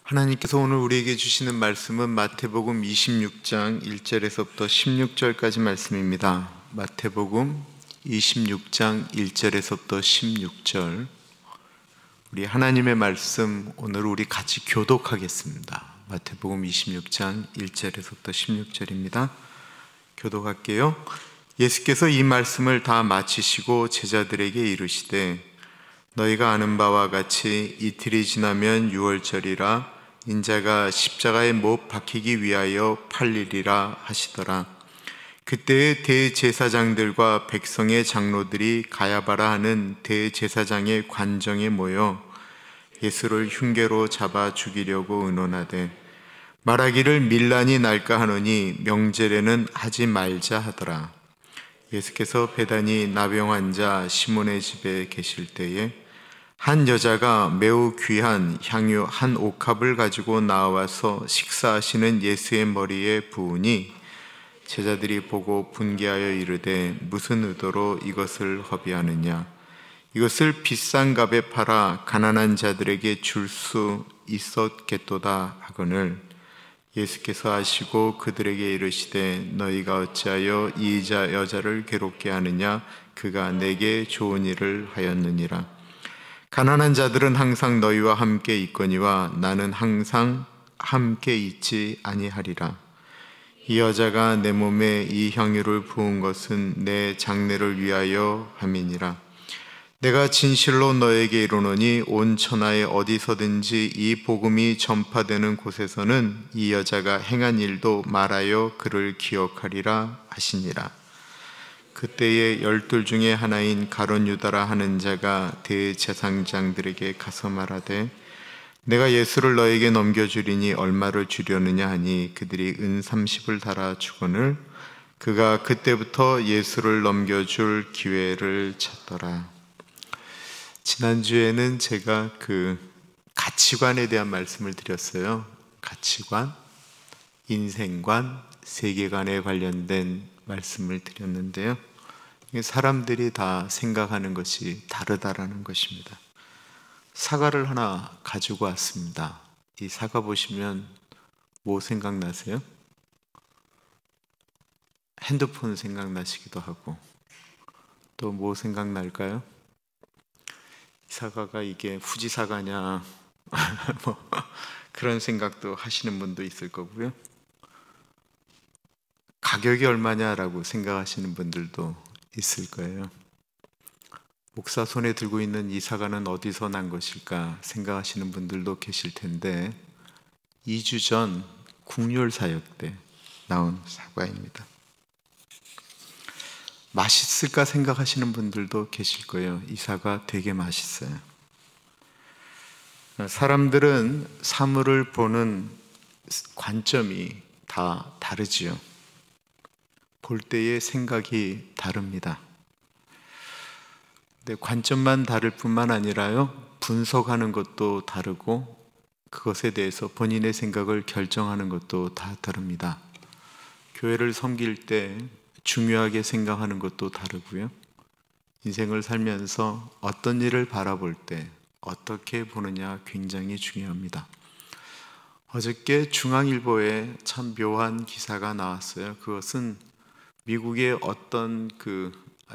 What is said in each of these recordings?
하나님께서 오늘 우리에게 주시는 말씀은 마태복음 26장 1절에서부터 16절까지 말씀입니다. 마태복음 26장 1절에서부터 16절. 우리 하나님의 말씀 오늘 우리 같이 교독하겠습니다. 마태복음 26장 1절에서부터 16절입니다. 교독할게요. 예수께서 이 말씀을 다 마치시고 제자들에게 이르시되 너희가 아는 바와 같이 이틀이 지나면 유월절이라 인자가 십자가에 못 박히기 위하여 팔리리라 하시더라. 그때의 대제사장들과 백성의 장로들이 가야바라 하는 대제사장의 관정에 모여 예수를 흉계로 잡아 죽이려고 의논하되 말하기를 밀란이 날까 하노니 명절에는 하지 말자 하더라. 예수께서 베다니 나병 환자 시몬의 집에 계실 때에 한 여자가 매우 귀한 향유 한 옥합을 가지고 나와서 식사하시는 예수의 머리에 부으니 제자들이 보고 분개하여 이르되 무슨 의도로 이것을 허비하느냐? 이것을 비싼 값에 팔아 가난한 자들에게 줄 수 있었겠도다 하거늘 예수께서 아시고 그들에게 이르시되 너희가 어찌하여 이 여자를 괴롭게 하느냐? 그가 내게 좋은 일을 하였느니라. 가난한 자들은 항상 너희와 함께 있거니와 나는 항상 함께 있지 아니하리라. 이 여자가 내 몸에 이 향유를 부은 것은 내 장례를 위하여 함이니라. 내가 진실로 너에게 이르노니 온 천하에 어디서든지 이 복음이 전파되는 곳에서는 이 여자가 행한 일도 말하여 그를 기억하리라 하시니라. 그때에 12 중에 하나인 가룟 유다라 하는 자가 대제사장들에게 가서 말하되 내가 예수를 너에게 넘겨주리니 얼마를 주려느냐 하니 그들이 은 30을 달아 주거늘 그가 그때부터 예수를 넘겨줄 기회를 찾더라. 지난주에는 제가 그 가치관에 대한 말씀을 드렸어요. 가치관, 인생관, 세계관에 관련된 말씀을 드렸는데요. 사람들이 다 생각하는 것이 다르다라는 것입니다. 사과를 하나 가지고 왔습니다. 이 사과 보시면 뭐 생각나세요? 핸드폰 생각나시기도 하고 또 뭐 생각날까요? 이 사과가 이게 후지 사과냐 뭐 그런 생각도 하시는 분도 있을 거고요. 가격이 얼마냐라고 생각하시는 분들도 있을 거예요. 목사 손에 들고 있는 이 사과는 어디서 난 것일까 생각하시는 분들도 계실 텐데 2주 전 국률 사역 때 나온 사과입니다. 맛있을까 생각하시는 분들도 계실 거예요. 이 사과 되게 맛있어요. 사람들은 사물을 보는 관점이 다 다르지요. 볼 때의 생각이 다릅니다. 근데 관점만 다를 뿐만 아니라요, 분석하는 것도 다르고 그것에 대해서 본인의 생각을 결정하는 것도 다 다릅니다. 교회를 섬길 때 중요하게 생각하는 것도 다르고요. 인생을 살면서 어떤 일을 바라볼 때 어떻게 보느냐 굉장히 중요합니다. 어저께 중앙일보에 참 묘한 기사가 나왔어요. 그것은 미국의 어떤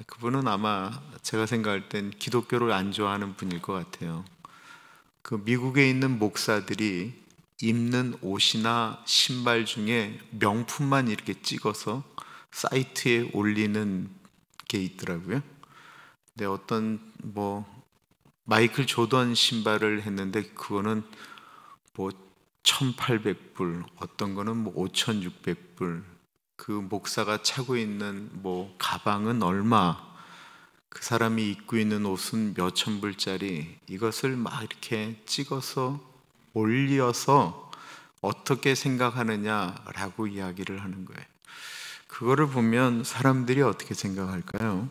그분은 아마 제가 생각할 땐 기독교를 안 좋아하는 분일 것 같아요. 그 미국에 있는 목사들이 입는 옷이나 신발 중에 명품만 이렇게 찍어서 사이트에 올리는 게 있더라고요. 근데 어떤 마이클 조던 신발을 했는데 그거는 1,800불, 어떤 거는 5,600불. 그 목사가 차고 있는 가방은 얼마, 그 사람이 입고 있는 옷은 몇천 불짜리, 이것을 막 이렇게 찍어서 올려서 어떻게 생각하느냐라고 이야기를 하는 거예요. 그거를 보면 사람들이 어떻게 생각할까요?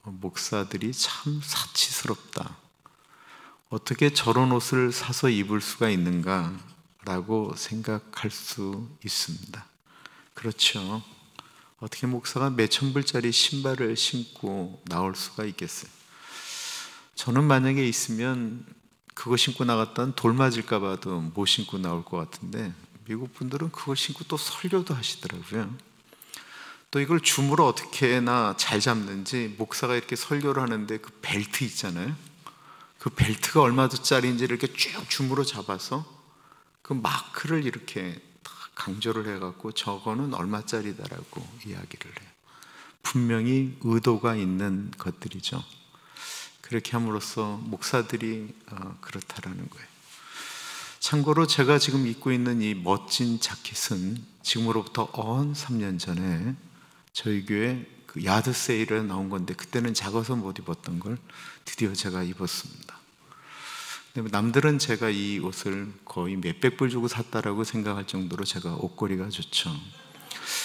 목사들이 참 사치스럽다. 어떻게 저런 옷을 사서 입을 수가 있는가라고 생각할 수 있습니다. 그렇죠. 어떻게 목사가 몇천 불짜리 신발을 신고 나올 수가 있겠어요? 저는 만약에 있으면 그거 신고 나갔다는 돌 맞을까 봐도 못 신고 나올 것 같은데, 미국 분들은 그걸 신고 또 설교도 하시더라고요. 또 이걸 줌으로 어떻게나 잘 잡는지, 목사가 이렇게 설교를 하는데 그 벨트 있잖아요, 그 벨트가 얼마짜리인지 이렇게 쭉 줌으로 잡아서 그 마크를 이렇게 강조를 해갖고 저거는 얼마짜리다라고 이야기를 해요. 분명히 의도가 있는 것들이죠. 그렇게 함으로써 목사들이 그렇다라는 거예요. 참고로 제가 지금 입고 있는 이 멋진 자켓은 지금으로부터 3년 전에 저희 교회 그 야드 세일에 나온 건데, 그때는 작아서 못 입었던 걸 드디어 제가 입었습니다. 남들은 제가 이 옷을 거의 몇백 불 주고 샀다라고 생각할 정도로 제가 옷걸이가 좋죠.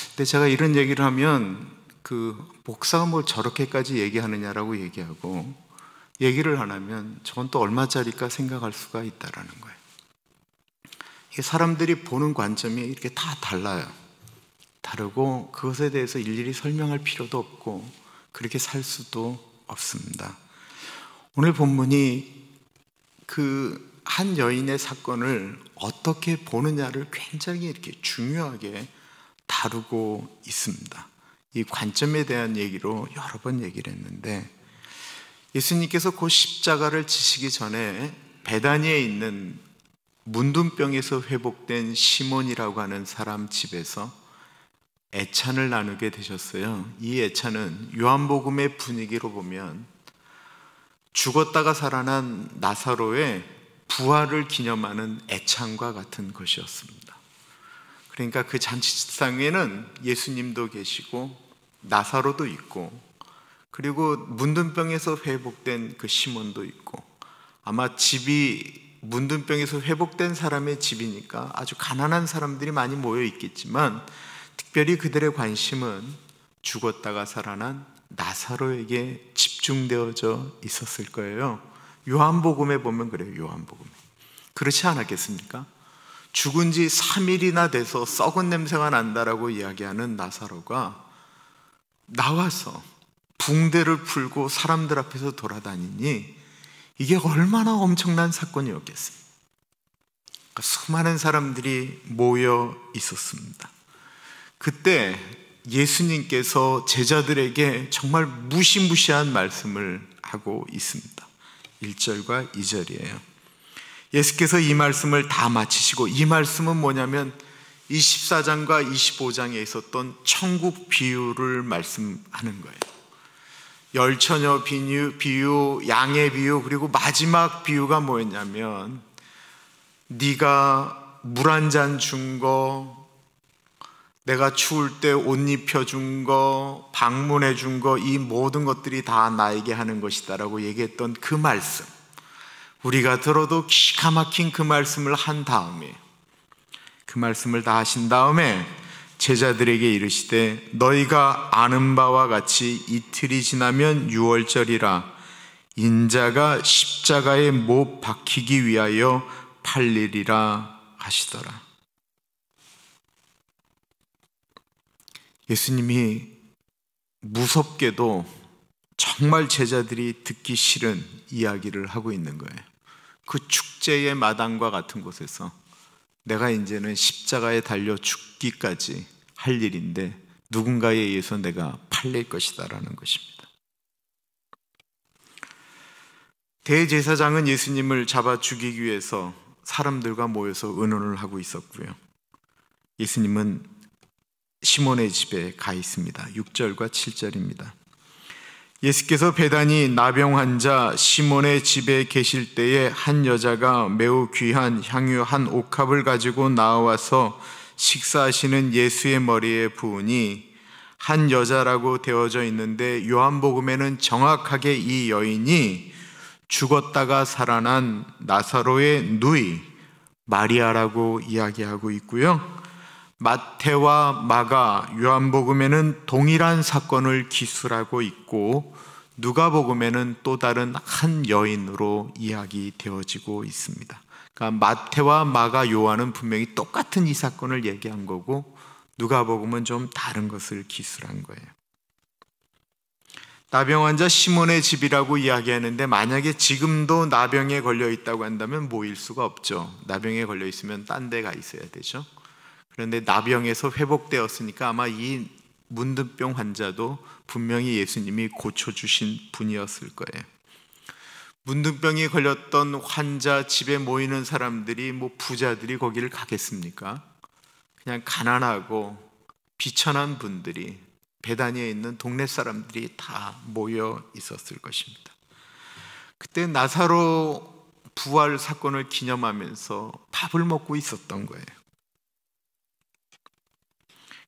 근데 제가 이런 얘기를 하면 그 목사가 뭘 저렇게까지 얘기하느냐라고 얘기하고, 얘기를 안 하면 저건 또 얼마짜리일까 생각할 수가 있다라는 거예요. 이게 사람들이 보는 관점이 이렇게 다 달라요. 다르고 그것에 대해서 일일이 설명할 필요도 없고 그렇게 살 수도 없습니다. 오늘 본문이 그 한 여인의 사건을 어떻게 보느냐를 굉장히 이렇게 중요하게 다루고 있습니다. 이 관점에 대한 얘기로 여러 번 얘기를 했는데, 예수님께서 그 십자가를 지시기 전에 베다니에 있는 문둥병에서 회복된 시몬이라고 하는 사람 집에서 애찬을 나누게 되셨어요. 이 애찬은 요한복음의 분위기로 보면 죽었다가 살아난 나사로의 부활을 기념하는 애찬과 같은 것이었습니다. 그러니까 그 잔치상에는 예수님도 계시고 나사로도 있고, 그리고 문둥병에서 회복된 그 시몬도 있고, 아마 집이 문둥병에서 회복된 사람의 집이니까 아주 가난한 사람들이 많이 모여 있겠지만, 특별히 그들의 관심은 죽었다가 살아난 나사로에게 집중되어져 있었을 거예요. 요한복음에 보면 그래요. 요한복음에 그렇지 않았겠습니까? 죽은 지 3일이나 돼서 썩은 냄새가 난다라고 이야기하는 나사로가 나와서 붕대를 풀고 사람들 앞에서 돌아다니니 이게 얼마나 엄청난 사건이었겠습니까? 수많은 사람들이 모여 있었습니다. 그때 예수님께서 제자들에게 정말 무시무시한 말씀을 하고 있습니다. 1절과 2절이에요. 예수께서 이 말씀을 다 마치시고, 이 말씀은 뭐냐면 24장과 25장에 있었던 천국 비유를 말씀하는 거예요. 열처녀 비유, 양의 비유, 그리고 마지막 비유가 뭐였냐면, 네가 물 한 잔 준 거, 내가 추울 때 옷 입혀준 거, 방문해 준 거, 이 모든 것들이 다 나에게 하는 것이다 라고 얘기했던 그 말씀, 우리가 들어도 기가 막힌 그 말씀을 한 다음에, 그 말씀을 다 하신 다음에 제자들에게 이르시되, 너희가 아는 바와 같이 이틀이 지나면 유월절이라, 인자가 십자가에 못 박히기 위하여 팔리리라 하시더라. 예수님이 무섭게도 정말 제자들이 듣기 싫은 이야기를 하고 있는 거예요. 그 축제의 마당과 같은 곳에서 내가 이제는 십자가에 달려 죽기까지 할 일인데 누군가에 의해서 내가 팔릴 것이다 라는 것입니다. 대제사장은 예수님을 잡아 죽이기 위해서 사람들과 모여서 의논을 하고 있었고요. 예수님은 시몬의 집에 가 있습니다. 6절과 7절입니다. 예수께서 베다니 나병 환자 시몬의 집에 계실 때에 한 여자가 매우 귀한 향유 한 옥합을 가지고 나와서 식사하시는 예수의 머리에 부으니, 한 여자라고 되어져 있는데 요한복음에는 정확하게 이 여인이 죽었다가 살아난 나사로의 누이 마리아라고 이야기하고 있고요. 마태와 마가, 요한복음에는 동일한 사건을 기술하고 있고, 누가복음에는 또 다른 한 여인으로 이야기되어지고 있습니다. 그러니까 마태와 마가, 요한은 분명히 똑같은 이 사건을 얘기한 거고, 누가복음은 좀 다른 것을 기술한 거예요. 나병 환자 시몬의 집이라고 이야기하는데, 만약에 지금도 나병에 걸려 있다고 한다면 모일 수가 없죠. 나병에 걸려 있으면 딴 데 가 있어야 되죠. 그런데 나병에서 회복되었으니까 아마 이 문둥병 환자도 분명히 예수님이 고쳐주신 분이었을 거예요. 문둥병이 걸렸던 환자 집에 모이는 사람들이, 부자들이 거기를 가겠습니까? 그냥 가난하고 비천한 분들이, 베다니에 있는 동네 사람들이 다 모여 있었을 것입니다. 그때 나사로 부활 사건을 기념하면서 밥을 먹고 있었던 거예요.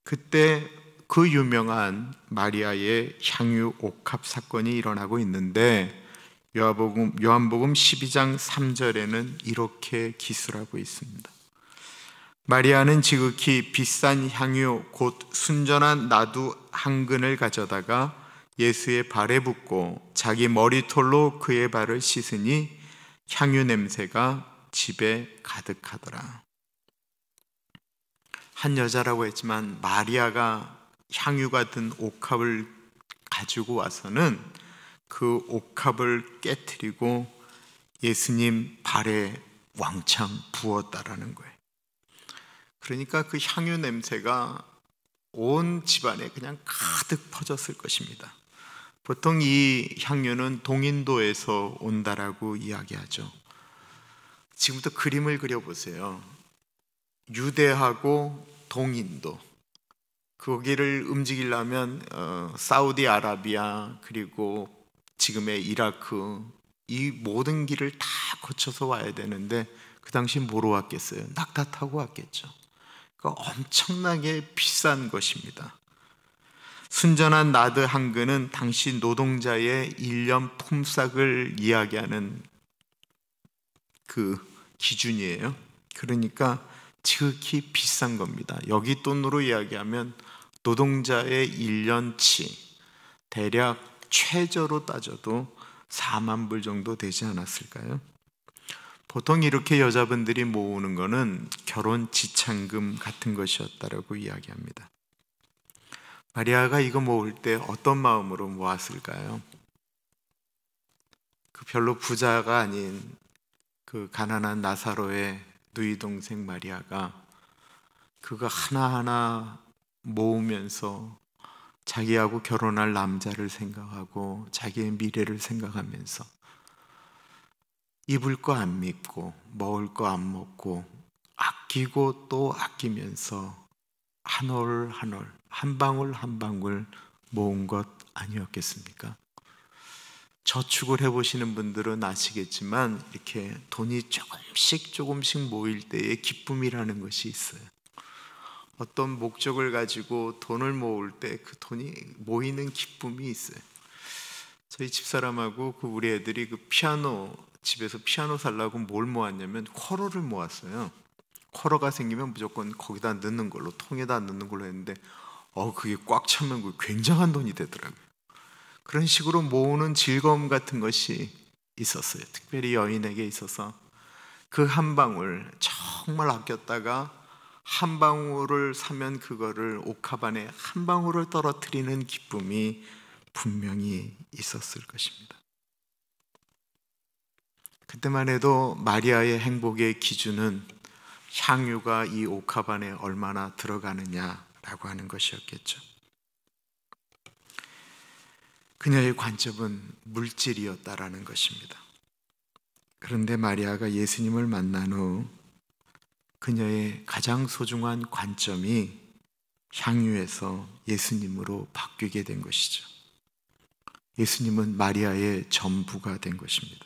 그때 그 유명한 마리아의 향유 옥합 사건이 일어나고 있는데, 요한복음 12장 3절에는 이렇게 기술하고 있습니다. 마리아는 지극히 비싼 향유 곧 순전한 나두 한 근을 가져다가 예수의 발에 붓고 자기 머리털로 그의 발을 씻으니 향유 냄새가 집에 가득하더라. 한 여자라고 했지만 마리아가 향유가 든 옥합을 가지고 와서는 그 옥합을 깨트리고 예수님 발에 왕창 부었다라는 거예요. 그러니까 그 향유 냄새가 온 집안에 그냥 가득 퍼졌을 것입니다. 보통 이 향유는 동인도에서 온다라고 이야기하죠. 지금부터 그림을 그려보세요. 유대하고 동인도, 거기를 움직이려면 사우디아라비아 그리고 지금의 이라크, 이 모든 길을 다 거쳐서 와야 되는데 그 당시 뭐로 왔겠어요? 낙타 타고 왔겠죠. 그러니까 엄청나게 비싼 것입니다. 순전한 나드 한 근은 당시 노동자의 1년 품삯을 이야기하는 그 기준이에요. 그러니까 지극히 비싼 겁니다. 여기 돈으로 이야기하면 노동자의 1년치, 대략 최저로 따져도 4만 불 정도 되지 않았을까요? 보통 이렇게 여자분들이 모으는 거는 결혼 지참금 같은 것이었다라고 이야기합니다. 마리아가 이거 모을 때 어떤 마음으로 모았을까요? 그 별로 부자가 아닌 그 가난한 나사로의 누이 동생 마리아가 그거 하나하나 모으면서 자기하고 결혼할 남자를 생각하고 자기의 미래를 생각하면서 입을 거 안 입고 먹을 거 안 먹고 아끼고 또 아끼면서 한 올 한 올, 한 방울 한 방울 모은 것 아니었겠습니까? 저축을 해보시는 분들은 아시겠지만 이렇게 돈이 조금씩 모일 때의 기쁨이라는 것이 있어요. 어떤 목적을 가지고 돈을 모을 때 그 돈이 모이는 기쁨이 있어요. 저희 집사람하고 우리 애들이 집에서 피아노 살라고 뭘 모았냐면 쿼러를 모았어요. 쿼러가 생기면 무조건 거기다 넣는 걸로, 통에다 넣는 걸로 했는데 그게 꽉 차면 굉장한 돈이 되더라고요. 그런 식으로 모으는 즐거움 같은 것이 있었어요. 특별히 여인에게 있어서 그 한 방울 정말 아꼈다가 한 방울을 사면 그거를 옥합 안에 한 방울을 떨어뜨리는 기쁨이 분명히 있었을 것입니다. 그때만 해도 마리아의 행복의 기준은 향유가 이 옥합 안에 얼마나 들어가느냐라고 하는 것이었겠죠. 그녀의 관점은 물질이었다라는 것입니다. 그런데 마리아가 예수님을 만난 후 그녀의 가장 소중한 관점이 향유에서 예수님으로 바뀌게 된 것이죠. 예수님은 마리아의 전부가 된 것입니다.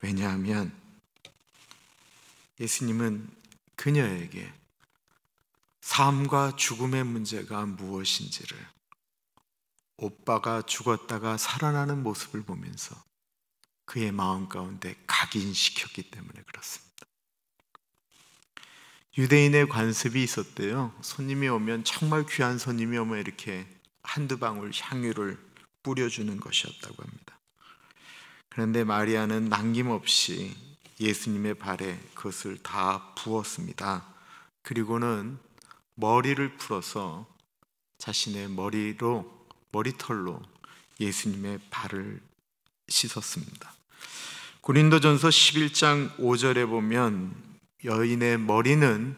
왜냐하면 예수님은 그녀에게 삶과 죽음의 문제가 무엇인지를, 오빠가 죽었다가 살아나는 모습을 보면서 그의 마음 가운데 각인시켰기 때문에 그렇습니다. 유대인의 관습이 있었대요. 손님이 오면, 정말 귀한 손님이 오면 이렇게 한두 방울 향유를 뿌려주는 것이었다고 합니다. 그런데 마리아는 남김없이 예수님의 발에 그것을 다 부었습니다. 그리고는 머리를 풀어서 자신의 머리털로 예수님의 발을 씻었습니다. 고린도전서 11장 5절에 보면 여인의 머리는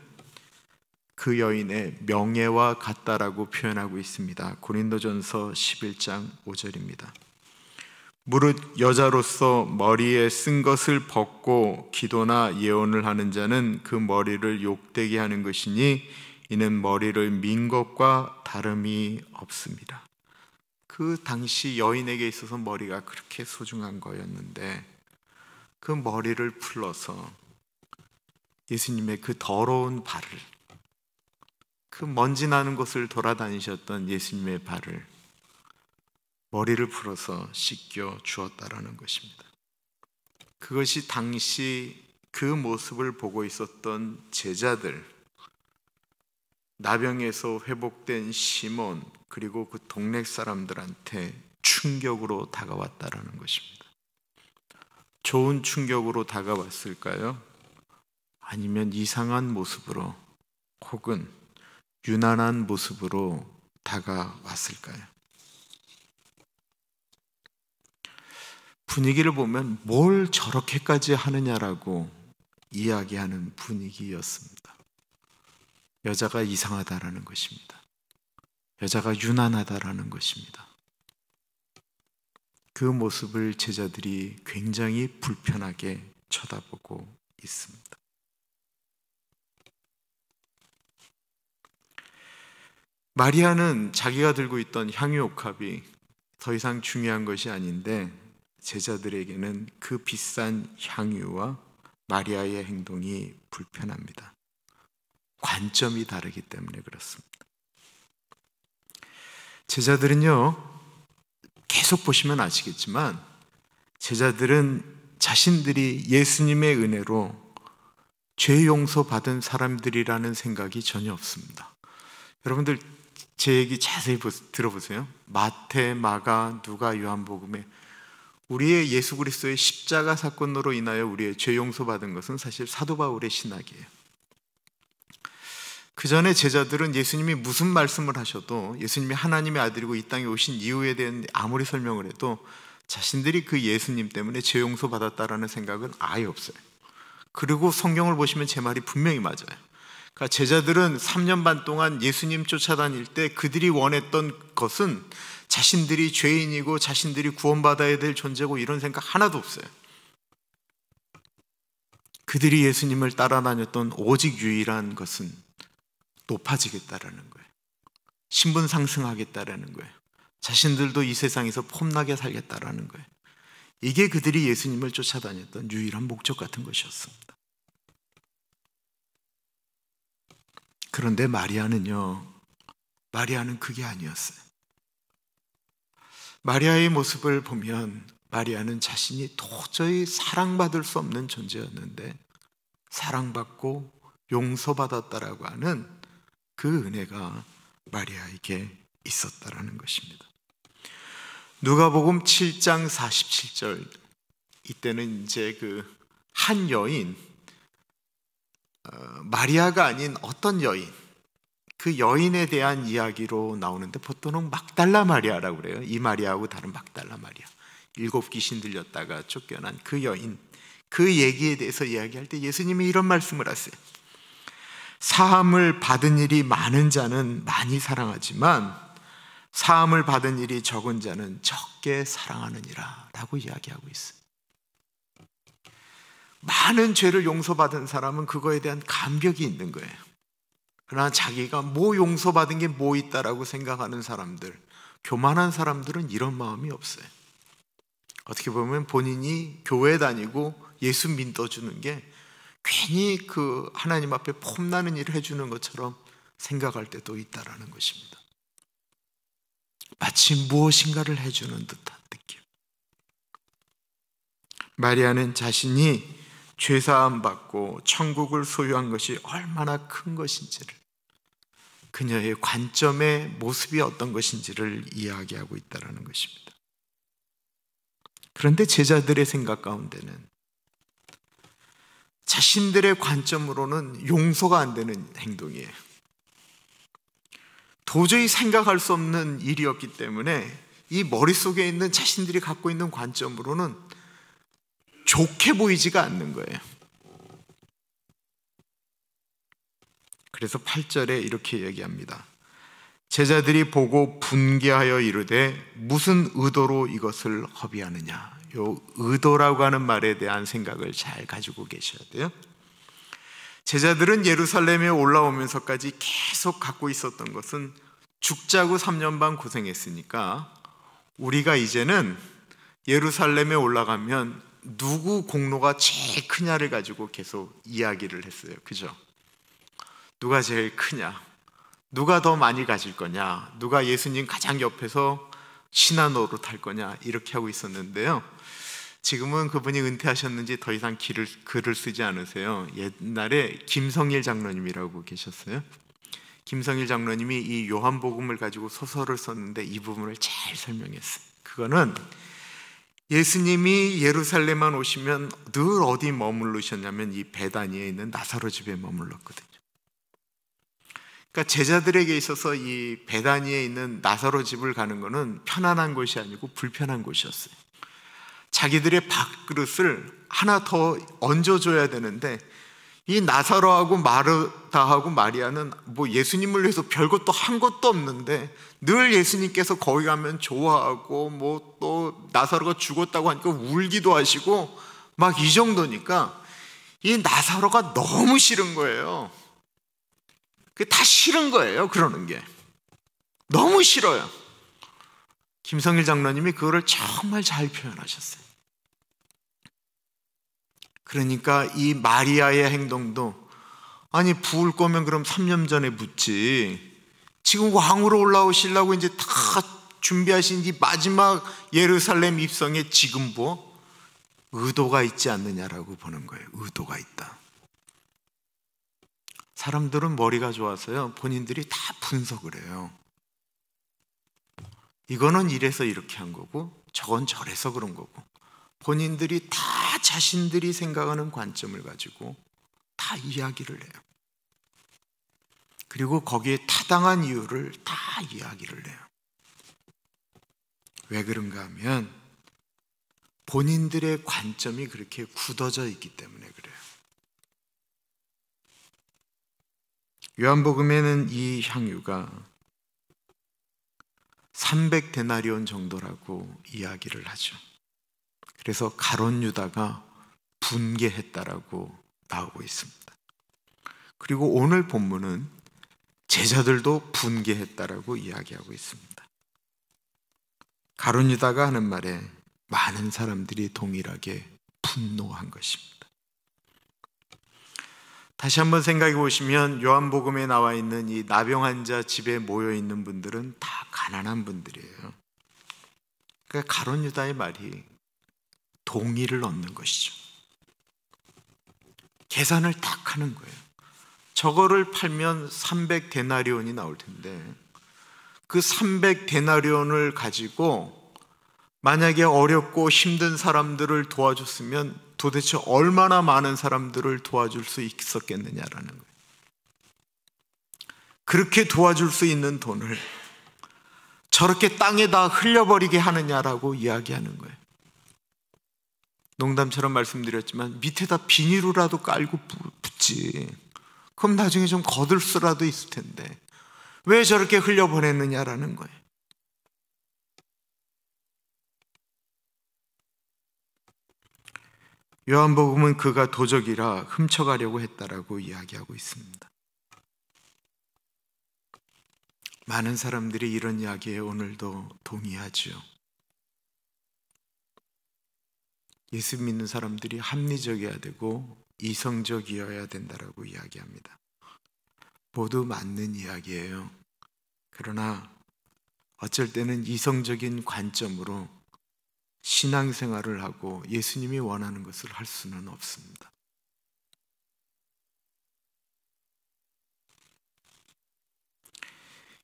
그 여인의 명예와 같다라고 표현하고 있습니다. 고린도전서 11장 5절입니다. 무릇 여자로서 머리에 쓴 것을 벗고 기도나 예언을 하는 자는 그 머리를 욕되게 하는 것이니 이는 머리를 민 것과 다름이 없습니다. 그 당시 여인에게 있어서 머리가 그렇게 소중한 거였는데 그 머리를 풀러서 예수님의 그 더러운 발을, 그 먼지 나는 곳을 돌아다니셨던 예수님의 발을, 머리를 풀어서 씻겨 주었다라는 것입니다. 그것이 당시 그 모습을 보고 있었던 제자들, 나병에서 회복된 시몬, 그리고 그 동네 사람들한테 충격으로 다가왔다라는 것입니다. 좋은 충격으로 다가왔을까요? 아니면 이상한 모습으로 혹은 유난한 모습으로 다가왔을까요? 분위기를 보면 뭘 저렇게까지 하느냐라고 이야기하는 분위기였습니다. 여자가 이상하다라는 것입니다. 여자가 유난하다라는 것입니다. 그 모습을 제자들이 굉장히 불편하게 쳐다보고 있습니다. 마리아는 자기가 들고 있던 향유옥합이 더 이상 중요한 것이 아닌데 제자들에게는 그 비싼 향유와 마리아의 행동이 불편합니다. 관점이 다르기 때문에 그렇습니다. 제자들은요, 계속 보시면 아시겠지만 제자들은 자신들이 예수님의 은혜로 죄 용서 받은 사람들이라는 생각이 전혀 없습니다. 여러분들 제 얘기 자세히 들어보세요. 마태, 마가, 누가, 요한복음에 우리의 예수 그리스도의 십자가 사건으로 인하여 우리의 죄 용서 받은 것은 사실 사도 바울의 신학이에요. 그 전에 제자들은 예수님이 무슨 말씀을 하셔도, 예수님이 하나님의 아들이고 이 땅에 오신 이유에 대한 아무리 설명을 해도 자신들이 그 예수님 때문에 죄 용서 받았다라는 생각은 아예 없어요. 그리고 성경을 보시면 제 말이 분명히 맞아요. 그러니까 제자들은 3년 반 동안 예수님 쫓아다닐 때 그들이 원했던 것은 자신들이 죄인이고 자신들이 구원받아야 될 존재고 이런 생각 하나도 없어요. 그들이 예수님을 따라다녔던 오직 유일한 것은 높아지겠다라는 거예요. 신분 상승하겠다라는 거예요. 자신들도 이 세상에서 폼나게 살겠다라는 거예요. 이게 그들이 예수님을 쫓아다녔던 유일한 목적 같은 것이었습니다. 그런데 마리아는 그게 아니었어요. 마리아의 모습을 보면 마리아는 자신이 도저히 사랑받을 수 없는 존재였는데 사랑받고 용서받았다라고 하는 그 은혜가 마리아에게 있었다라는 것입니다. 누가복음 7장 47절, 이때는 이제 그 한 여인, 마리아가 아닌 어떤 여인, 그 여인에 대한 이야기로 나오는데 보통은 막달라 마리아라고 그래요. 이 마리아하고 다른 막달라 마리아, 7 귀신 들렸다가 쫓겨난 그 여인, 그 얘기에 대해서 이야기할 때 예수님이 이런 말씀을 하세요. 사함을 받은 일이 많은 자는 많이 사랑하지만 사함을 받은 일이 적은 자는 적게 사랑하느니라 라고 이야기하고 있어요. 많은 죄를 용서받은 사람은 그거에 대한 감격이 있는 거예요. 그러나 자기가 뭐 용서받은 게 뭐 있다라고 생각하는 사람들, 교만한 사람들은 이런 마음이 없어요. 어떻게 보면 본인이 교회 다니고 예수 믿어주는 게 괜히 그 하나님 앞에 폼나는 일을 해주는 것처럼 생각할 때도 있다라는 것입니다. 마치 무엇인가를 해주는 듯한 느낌. 마리아는 자신이 죄사함 받고 천국을 소유한 것이 얼마나 큰 것인지를, 그녀의 관점의 모습이 어떤 것인지를 이야기하고 있다는 것입니다. 그런데 제자들의 생각 가운데는 자신들의 관점으로는 용서가 안 되는 행동이에요. 도저히 생각할 수 없는 일이었기 때문에 이 머릿속에 있는 자신들이 갖고 있는 관점으로는 좋게 보이지가 않는 거예요. 그래서 8절에 이렇게 얘기합니다. 제자들이 보고 분개하여 이르되 무슨 의도로 이것을 허비하느냐. 요 의도라고 하는 말에 대한 생각을 잘 가지고 계셔야 돼요. 제자들은 예루살렘에 올라오면서까지 계속 갖고 있었던 것은 죽자고 3년 반 고생했으니까 우리가 이제는 예루살렘에 올라가면 누구 공로가 제일 크냐를 가지고 계속 이야기를 했어요. 그죠? 누가 제일 크냐? 누가 더 많이 가질 거냐? 누가 예수님 가장 옆에서 신화 노릇할 거냐? 이렇게 하고 있었는데요. 지금은 그분이 은퇴하셨는지 더 이상 글을 쓰지 않으세요. 옛날에 김성일 장로님이라고 계셨어요. 김성일 장로님이 이 요한복음을 가지고 소설을 썼는데 이 부분을 잘 설명했어요. 그거는 예수님이 예루살렘만 오시면 늘 어디 머무르셨냐면 이 베다니에 있는 나사로 집에 머물렀거든요. 그러니까 제자들에게 있어서 이 베다니에 있는 나사로 집을 가는 것은 편안한 곳이 아니고 불편한 곳이었어요. 자기들의 밥그릇을 하나 더 얹어줘야 되는데 이 나사로하고 마르다하고 마리아는 뭐 예수님을 위해서 별것도 한 것도 없는데 늘 예수님께서 거기 가면 좋아하고 뭐 또 나사로가 죽었다고 하니까 울기도 하시고 막 이 정도니까 이 나사로가 너무 싫은 거예요. 그게 다 싫은 거예요. 그러는 게 너무 싫어요. 김성일 장로님이 그거를 정말 잘 표현하셨어요. 그러니까 이 마리아의 행동도 아니 부을 거면 그럼 3년 전에 붓지, 지금 왕으로 올라오시려고 이제 다 준비하신 이 마지막 예루살렘 입성에 지금 부어? 의도가 있지 않느냐라고 보는 거예요. 의도가 있다. 사람들은 머리가 좋아서요 본인들이 다 분석을 해요. 이거는 이래서 이렇게 한 거고 저건 저래서 그런 거고 본인들이 다 자신들이 생각하는 관점을 가지고 다 이야기를 해요. 그리고 거기에 타당한 이유를 다 이야기를 해요. 왜 그런가 하면 본인들의 관점이 그렇게 굳어져 있기 때문에 그래요. 요한복음에는 이 향유가 300데나리온 정도라고 이야기를 하죠. 그래서 가룟 유다가 분개했다라고 나오고 있습니다. 그리고 오늘 본문은 제자들도 분개했다라고 이야기하고 있습니다. 가룟 유다가 하는 말에 많은 사람들이 동일하게 분노한 것입니다. 다시 한번 생각해 보시면 요한복음에 나와 있는 이 나병 환자 집에 모여 있는 분들은 다 가난한 분들이에요. 그러니까 가룟 유다의 말이 동의를 얻는 것이죠. 계산을 딱 하는 거예요. 저거를 팔면 300데나리온이 나올 텐데 그 300데나리온을 가지고 만약에 어렵고 힘든 사람들을 도와줬으면 도대체 얼마나 많은 사람들을 도와줄 수 있었겠느냐라는 거예요. 그렇게 도와줄 수 있는 돈을 저렇게 땅에다 흘려버리게 하느냐라고 이야기하는 거예요. 농담처럼 말씀드렸지만 밑에다 비닐이라도 깔고 붙지. 그럼 나중에 좀 거둘 수라도 있을 텐데 왜 저렇게 흘려보냈느냐라는 거예요. 요한복음은 그가 도적이라 훔쳐가려고 했다라고 이야기하고 있습니다. 많은 사람들이 이런 이야기에 오늘도 동의하죠. 예수 믿는 사람들이 합리적이어야 되고 이성적이어야 된다라고 이야기합니다. 모두 맞는 이야기예요. 그러나 어쩔 때는 이성적인 관점으로 신앙생활을 하고 예수님이 원하는 것을 할 수는 없습니다.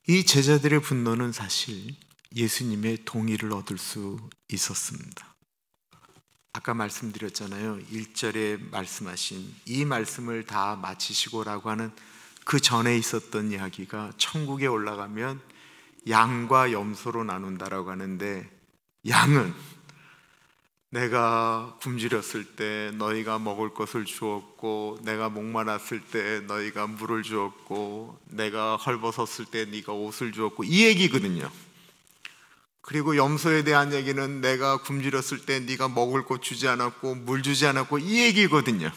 이 제자들의 분노는 사실 예수님의 동의를 얻을 수 있었습니다. 아까 말씀드렸잖아요. 1절에 말씀하신 이 말씀을 다 마치시고라고 하는 그 전에 있었던 이야기가 천국에 올라가면 양과 염소로 나눈다라고 하는데, 양은 내가 굶주렸을 때 너희가 먹을 것을 주었고, 내가 목마랐을 때 너희가 물을 주었고, 내가 헐벗었을 때 네가 옷을 주었고, 이 얘기거든요. 그리고 염소에 대한 얘기는 내가 굶주렸을 때 네가 먹을 것 주지 않았고 물 주지 않았고, 이 얘기거든요.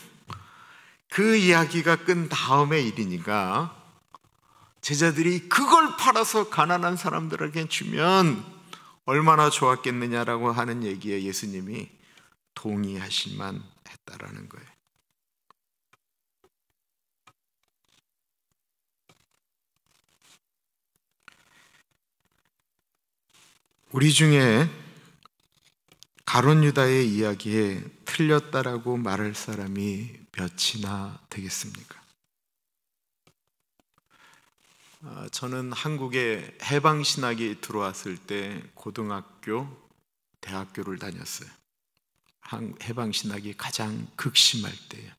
그 이야기가 끝 다음의 일이니까 제자들이 그걸 팔아서 가난한 사람들에게 주면 얼마나 좋았겠느냐라고 하는 얘기에 예수님이 동의하실 만했다라는 거예요. 우리 중에 가룟 유다의 이야기에 틀렸다라고 말할 사람이 몇이나 되겠습니까? 저는 한국에 해방신학이 들어왔을 때 고등학교, 대학교를 다녔어요. 해방신학이 가장 극심할 때예요.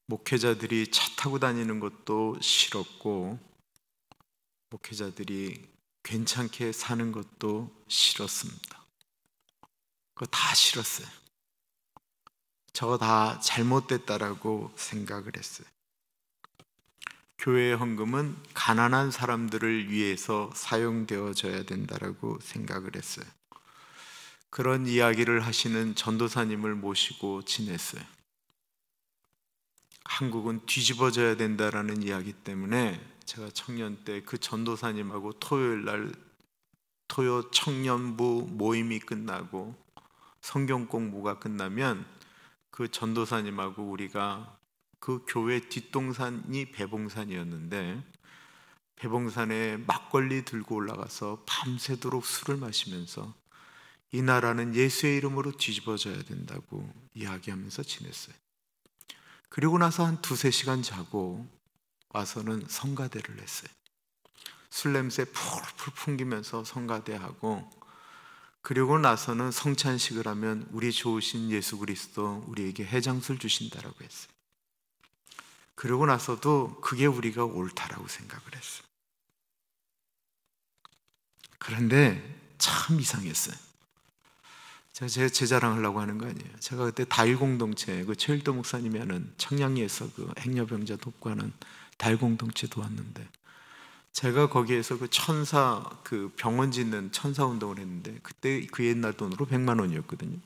목회자들이 차 타고 다니는 것도 싫었고, 목회자들이 괜찮게 사는 것도 싫었습니다. 그거 다 싫었어요. 저거 다 잘못됐다라고 생각을 했어요. 교회의 헌금은 가난한 사람들을 위해서 사용되어져야 된다라고 생각을 했어요. 그런 이야기를 하시는 전도사님을 모시고 지냈어요. 한국은 뒤집어져야 된다라는 이야기 때문에 제가 청년 때 그 전도사님하고 토요일 날 토요 청년부 모임이 끝나고 성경 공부가 끝나면 그 전도사님하고 우리가 그 교회 뒷동산이 배봉산이었는데, 배봉산에 막걸리 들고 올라가서 밤새도록 술을 마시면서 이 나라는 예수의 이름으로 뒤집어져야 된다고 이야기하면서 지냈어요. 그리고 나서 한 2-3시간 자고 와서는 성가대를 했어요. 술 냄새 풀풀 풍기면서 성가대하고, 그리고 나서는 성찬식을 하면 우리 좋으신 예수 그리스도 우리에게 해장술 주신다라고 했어요. 그러고 나서도 그게 우리가 옳다라고 생각을 했어요. 그런데 참 이상했어요. 제가 제 자랑 하려고 하는 거 아니에요. 제가 그때 다일공동체, 그 최일도 목사님이 하는 청량리에서 그 행여병자 돕고하는 다일공동체 도왔는데, 제가 거기에서 그 천사, 그 병원 짓는 천사 운동을 했는데, 그때 그 옛날 돈으로 100만 원이었거든요.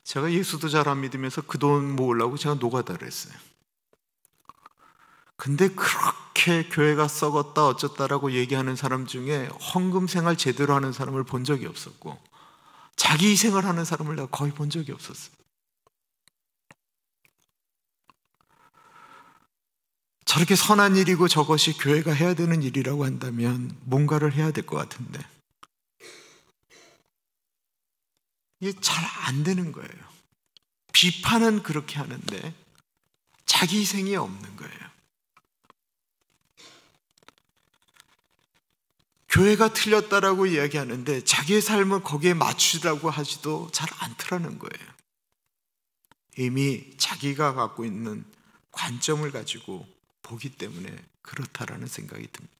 제가 예수도 잘 안 믿으면서 그 돈 모으려고 제가 노가다를 했어요. 근데 그렇게 교회가 썩었다 어쩌다라고 얘기하는 사람 중에 헌금 생활 제대로 하는 사람을 본 적이 없었고, 자기 희생을 하는 사람을 내가 거의 본 적이 없었어요. 저렇게 선한 일이고 저것이 교회가 해야 되는 일이라고 한다면 뭔가를 해야 될 것 같은데 이게 잘 안 되는 거예요. 비판은 그렇게 하는데 자기 희생이 없는 거예요. 교회가 틀렸다라고 이야기하는데 자기의 삶을 거기에 맞추라고 하지도 잘 않더라는 거예요. 이미 자기가 갖고 있는 관점을 가지고 보기 때문에 그렇다라는 생각이 듭니다.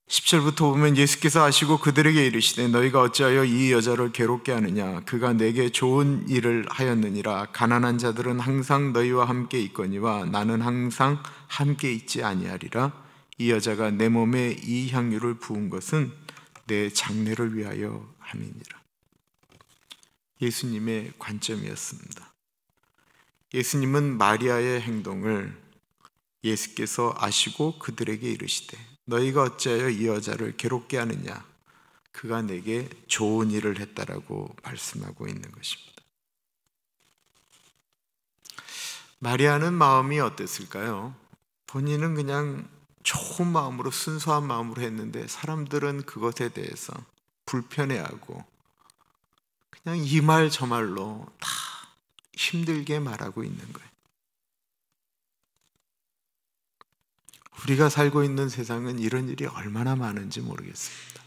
10절부터 보면 예수께서 아시고 그들에게 이르시되 너희가 어찌하여 이 여자를 괴롭게 하느냐? 그가 내게 좋은 일을 하였느니라. 가난한 자들은 항상 너희와 함께 있거니와 나는 항상 함께 있지 아니하리라. 이 여자가 내 몸에 이 향유를 부은 것은 내 장례를 위하여 함이니라. 예수님의 관점이었습니다. 예수님은 마리아의 행동을 예수께서 아시고 그들에게 이르시되 너희가 어찌하여 이 여자를 괴롭게 하느냐? 그가 내게 좋은 일을 했다라고 말씀하고 있는 것입니다. 마리아는 마음이 어땠을까요? 본인은 그냥 좋은 마음으로 순수한 마음으로 했는데 사람들은 그것에 대해서 불편해하고 그냥 이 말 저 말로 다 힘들게 말하고 있는 거예요. 우리가 살고 있는 세상은 이런 일이 얼마나 많은지 모르겠습니다.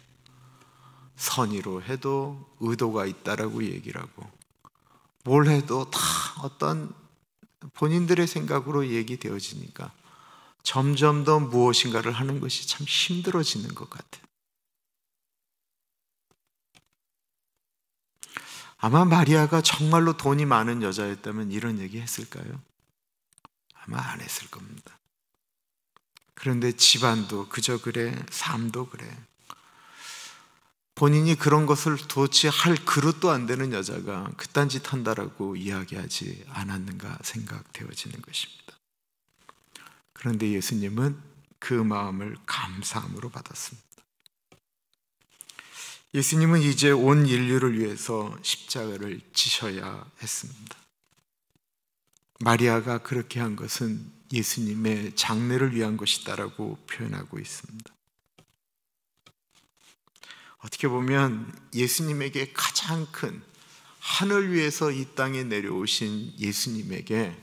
선의로 해도 의도가 있다라고 얘기를 하고 뭘 해도 다 어떤 본인들의 생각으로 얘기되어지니까 점점 더 무엇인가를 하는 것이 참 힘들어지는 것 같아요. 아마 마리아가 정말로 돈이 많은 여자였다면 이런 얘기 했을까요? 아마 안 했을 겁니다. 그런데 집안도 그저 그래, 삶도 그래. 본인이 그런 것을 도대체 할 그릇도 안 되는 여자가 그딴 짓 한다라고 이야기하지 않았는가 생각되어지는 것입니다. 그런데 예수님은 그 마음을 감사함으로 받았습니다. 예수님은 이제 온 인류를 위해서 십자가를 지셔야 했습니다. 마리아가 그렇게 한 것은 예수님의 장례를 위한 것이다라고 표현하고 있습니다. 어떻게 보면 예수님에게 가장 큰, 하늘 위에서 이 땅에 내려오신 예수님에게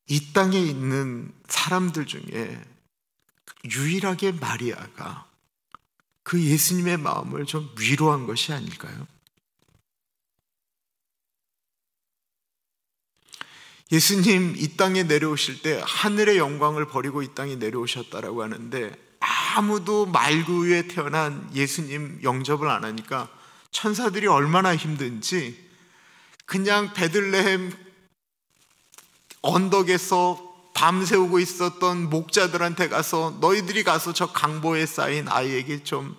이 땅에 있는 사람들 중에 유일하게 마리아가 그 예수님의 마음을 좀 위로한 것이 아닐까요? 예수님 이 땅에 내려오실 때 하늘의 영광을 버리고 이 땅에 내려오셨다라고 하는데, 아무도 말구 위에 태어난 예수님 영접을 안 하니까 천사들이 얼마나 힘든지 그냥 베들레헴 언덕에서 밤새우고 있었던 목자들한테 가서 너희들이 가서 저 강보에 쌓인 아이에게 좀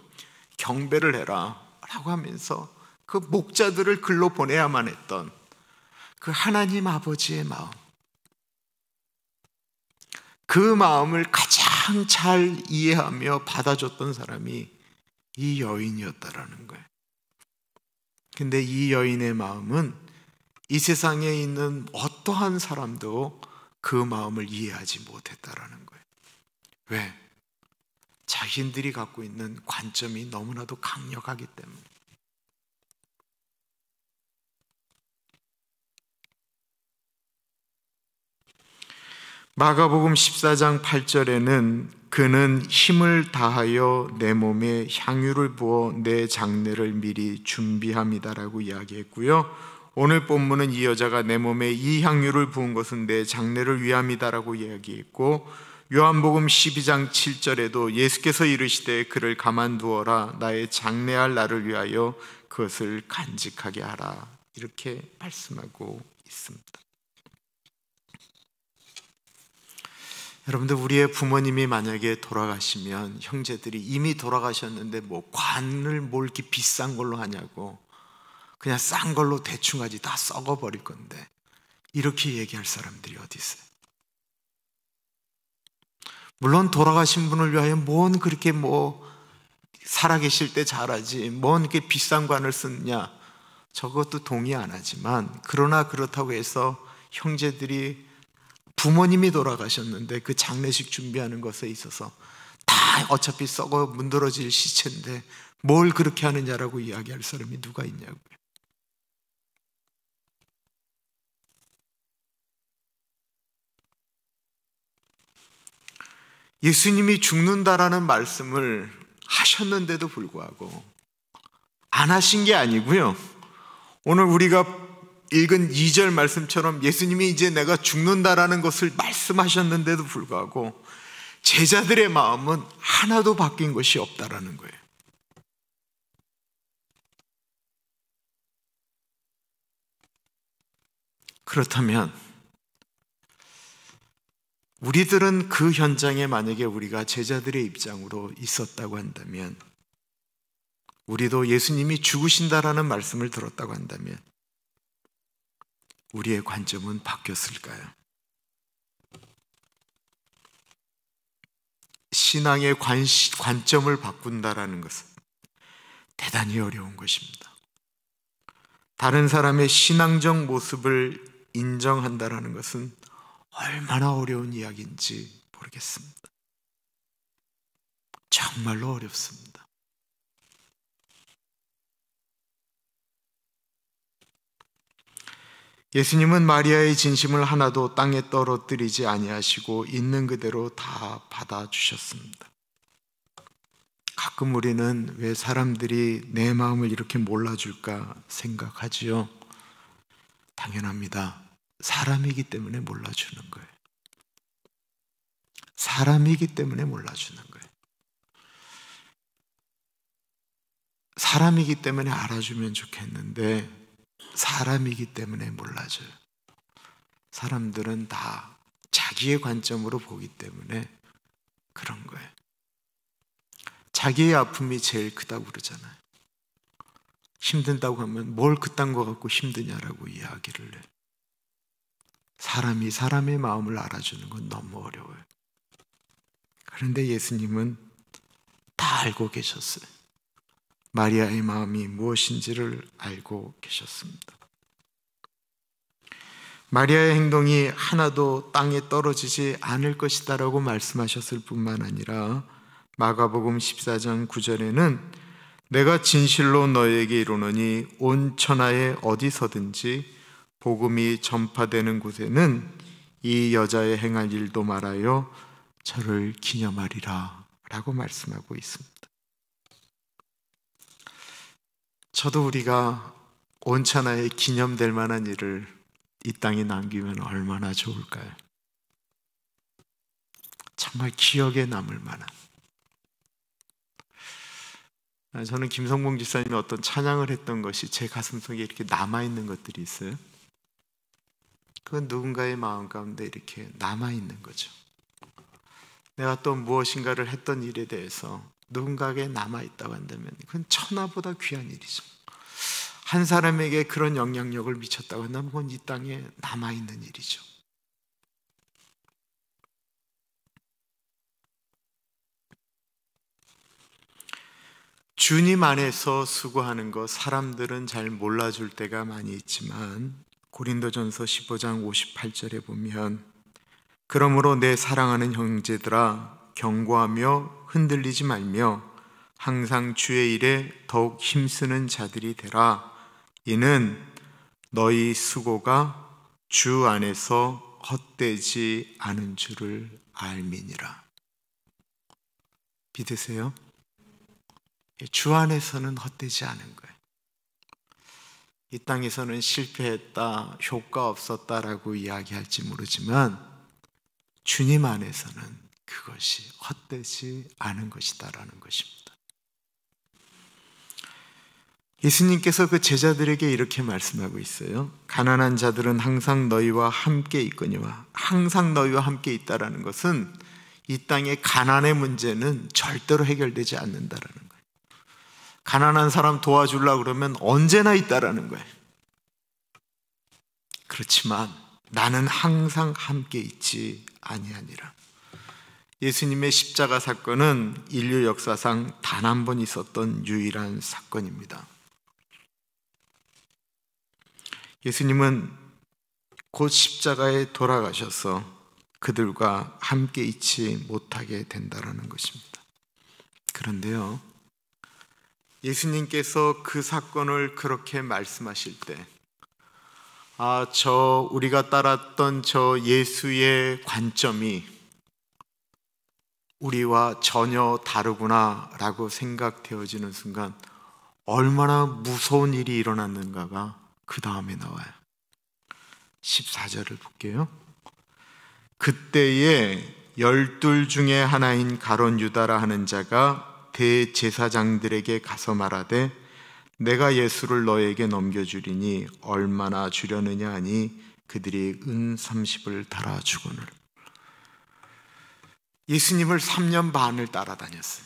경배를 해라 라고 하면서 그 목자들을 글로 보내야만 했던 그 하나님 아버지의 마음, 그 마음을 가장 잘 이해하며 받아줬던 사람이 이 여인이었다라는 거예요. 근데 이 여인의 마음은 이 세상에 있는 어떠한 사람도 그 마음을 이해하지 못했다라는 거예요. 왜? 자신들이 갖고 있는 관점이 너무나도 강력하기 때문에. 마가복음 14장 8절에는 그는 힘을 다하여 내 몸에 향유를 부어 내 장례를 미리 준비함이다라고 이야기했고요. 오늘 본문은 이 여자가 내 몸에 이 향유를 부은 것은 내 장례를 위함이다라고 이야기했고, 요한복음 12장 7절에도 예수께서 이르시되 그를 가만두어라, 나의 장례할 날을 위하여 그것을 간직하게 하라, 이렇게 말씀하고 있습니다. 여러분들, 우리의 부모님이 만약에 돌아가시면 형제들이 이미 돌아가셨는데 뭐 관을 뭘 이렇게 비싼 걸로 하냐고, 그냥 싼 걸로 대충 하지, 다 썩어버릴 건데, 이렇게 얘기할 사람들이 어디 있어요? 물론 돌아가신 분을 위하여 뭔 그렇게 뭐 살아계실 때 잘하지, 뭔 이렇게 비싼 관을 쓰느냐, 저것도 동의 안 하지만, 그러나 그렇다고 해서 형제들이 부모님이 돌아가셨는데 그 장례식 준비하는 것에 있어서 다 어차피 썩어 문드러질 시체인데 뭘 그렇게 하느냐라고 이야기할 사람이 누가 있냐고요. 예수님이 죽는다라는 말씀을 하셨는데도 불구하고 안 하신 게 아니고요, 오늘 우리가 읽은 2절 말씀처럼 예수님이 이제 내가 죽는다라는 것을 말씀하셨는데도 불구하고 제자들의 마음은 하나도 바뀐 것이 없다라는 거예요. 그렇다면 우리들은 그 현장에 만약에 우리가 제자들의 입장으로 있었다고 한다면, 우리도 예수님이 죽으신다라는 말씀을 들었다고 한다면 우리의 관점은 바뀌었을까요? 신앙의 관점을 바꾼다라는 것은 대단히 어려운 것입니다. 다른 사람의 신앙적 모습을 인정한다라는 것은 얼마나 어려운 이야기인지 모르겠습니다. 정말로 어렵습니다. 예수님은 마리아의 진심을 하나도 땅에 떨어뜨리지 아니하시고 있는 그대로 다 받아주셨습니다. 가끔 우리는 왜 사람들이 내 마음을 이렇게 몰라줄까 생각하지요. 당연합니다. 사람이기 때문에 몰라주는 거예요. 사람이기 때문에 몰라주는 거예요. 사람이기 때문에 알아주면 좋겠는데 사람이기 때문에 몰라줘요. 사람들은 다 자기의 관점으로 보기 때문에 그런 거예요. 자기의 아픔이 제일 크다고 그러잖아요. 힘든다고 하면 뭘 그딴 거 갖고 힘드냐라고 이야기를 해요. 사람이 사람의 마음을 알아주는 건 너무 어려워요. 그런데 예수님은 다 알고 계셨어요. 마리아의 마음이 무엇인지를 알고 계셨습니다. 마리아의 행동이 하나도 땅에 떨어지지 않을 것이다 라고 말씀하셨을 뿐만 아니라 마가복음 14장 9절에는 내가 진실로 너에게 이르노니 온 천하에 어디서든지 복음이 전파되는 곳에는 이 여자의 행할 일도 말하여 저를 기념하리라 라고 말씀하고 있습니다. 저도 우리가 온 천하에 기념될 만한 일을 이 땅에 남기면 얼마나 좋을까요? 정말 기억에 남을 만한. 저는 김성봉 집사님이 어떤 찬양을 했던 것이 제 가슴속에 이렇게 남아있는 것들이 있어요. 그건 누군가의 마음 가운데 이렇게 남아있는 거죠. 내가 또 무엇인가를 했던 일에 대해서 누군가에게 남아있다고 한다면 그건 천하보다 귀한 일이죠. 한 사람에게 그런 영향력을 미쳤다고 한다면 그건 이 땅에 남아있는 일이죠. 주님 안에서 수고하는 것 사람들은 잘 몰라줄 때가 많이 있지만 고린도전서 15장 58절에 보면 그러므로 내 사랑하는 형제들아 경고하며 흔들리지 말며 항상 주의 일에 더욱 힘쓰는 자들이 되라. 이는 너희 수고가 주 안에서 헛되지 않은 줄을 알미니라. 믿으세요? 주 안에서는 헛되지 않은 거예요. 이 땅에서는 실패했다, 효과 없었다라고 이야기할지 모르지만 주님 안에서는 그것이 헛되지 않은 것이다라는 것입니다. 예수님께서 그 제자들에게 이렇게 말씀하고 있어요. 가난한 자들은 항상 너희와 함께 있거니와. 항상 너희와 함께 있다라는 것은 이 땅의 가난의 문제는 절대로 해결되지 않는다라는 거예요. 가난한 사람 도와주려고 그러면 언제나 있다라는 거예요. 그렇지만 나는 항상 함께 있지 아니하니라. 예수님의 십자가 사건은 인류 역사상 단 한 번 있었던 유일한 사건입니다. 예수님은 곧 십자가에 돌아가셔서 그들과 함께 있지 못하게 된다는 것입니다. 그런데요, 예수님께서 그 사건을 그렇게 말씀하실 때 우리가 따랐던 저 예수의 관점이 우리와 전혀 다르구나 라고 생각되어지는 순간 얼마나 무서운 일이 일어났는가가 그 다음에 나와요. 14절을 볼게요. 그때에 12 중에 하나인 가룟 유다라 하는 자가 대제사장들에게 가서 말하되 내가 예수를 너에게 넘겨주리니 얼마나 주려느냐 하니 그들이 은 30을 달아주거늘. 예수님을 3년 반을 따라다녔어요.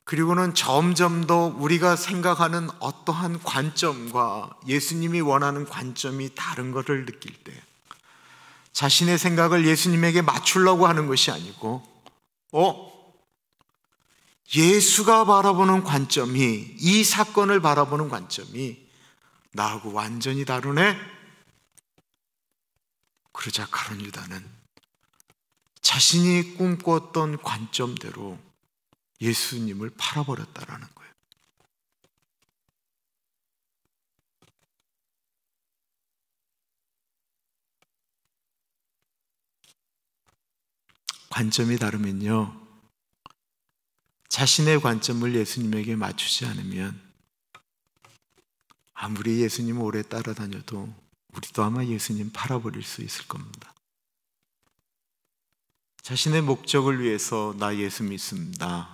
그리고는 점점 더 우리가 생각하는 어떠한 관점과 예수님이 원하는 관점이 다른 것을 느낄 때 자신의 생각을 예수님에게 맞추려고 하는 것이 아니고 예수가 바라보는 관점이, 이 사건을 바라보는 관점이 나하고 완전히 다르네? 그러자 가룟 유다는 자신이 꿈꿨던 관점대로 예수님을 팔아버렸다라는 거예요. 관점이 다르면요, 자신의 관점을 예수님에게 맞추지 않으면 아무리 예수님 오래 따라다녀도 우리도 아마 예수님 팔아버릴 수 있을 겁니다. 자신의 목적을 위해서 나 예수 믿습니다,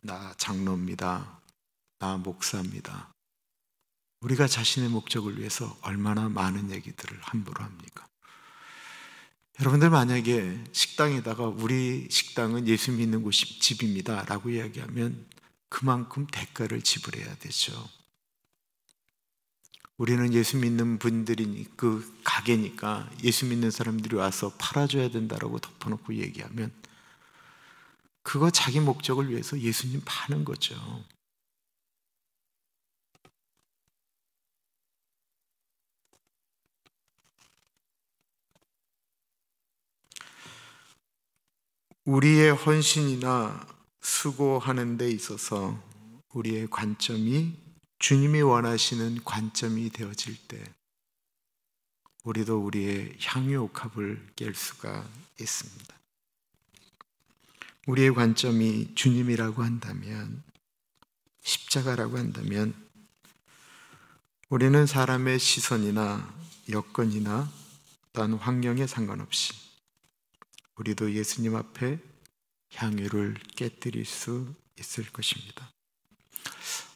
나 장로입니다, 나 목사입니다. 우리가 자신의 목적을 위해서 얼마나 많은 얘기들을 함부로 합니까? 여러분들 만약에 식당에다가 우리 식당은 예수 믿는 곳이 집입니다 라고 이야기하면 그만큼 대가를 지불해야 되죠. 우리는 예수 믿는 분들이 그 가게니까 예수 믿는 사람들이 와서 팔아줘야 된다라고 덮어놓고 얘기하면 그거 자기 목적을 위해서 예수님 파는 거죠. 우리의 헌신이나 수고하는 데 있어서 우리의 관점이 주님이 원하시는 관점이 되어질 때 우리도 우리의 향유옥합을 깰 수가 있습니다. 우리의 관점이 주님이라고 한다면, 십자가라고 한다면 우리는 사람의 시선이나 여건이나 또한 환경에 상관없이 우리도 예수님 앞에 향유를 깨뜨릴 수 있을 것입니다.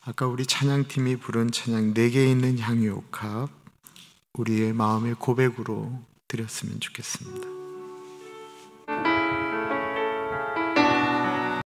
아까 우리 찬양팀이 부른 찬양 내게 있는 향유옥합 우리의 마음의 고백으로 드렸으면 좋겠습니다.